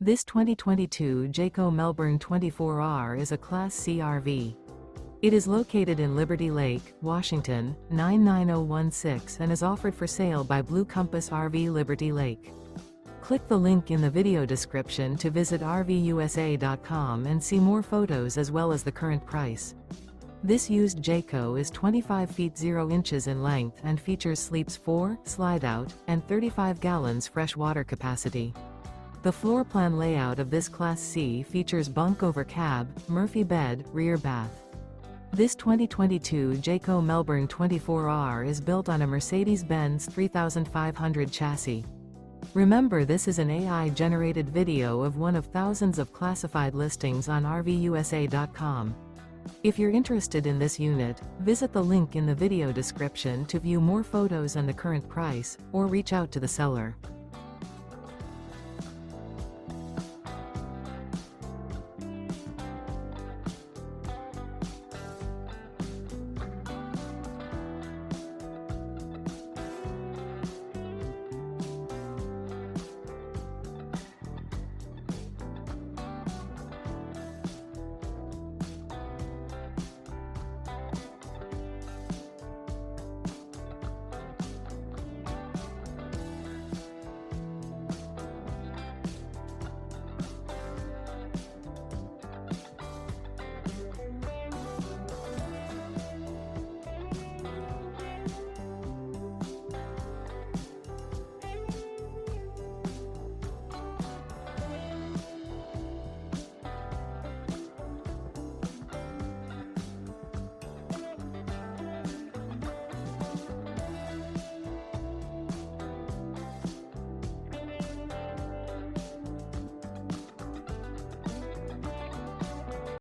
This 2022 Jayco Melbourne 24R is a Class C RV. It is located in Liberty Lake, Washington, 99016 and is offered for sale by Blue Compass RV Liberty Lake. Click the link in the video description to visit RVUSA.com and see more photos as well as the current price. This used Jayco is 25 feet 0 inches in length and features sleeps 4, Slideout, and 35 gallons fresh water capacity. The floor plan layout of this Class C features bunk over cab, Murphy bed, rear bath. This 2022 Jayco Melbourne 24R is built on a Mercedes-Benz 3500 chassis. Remember, this is an AI-generated video of one of thousands of classified listings on RVUSA.com. If you're interested in this unit, visit the link in the video description to view more photos and the current price, or reach out to the seller.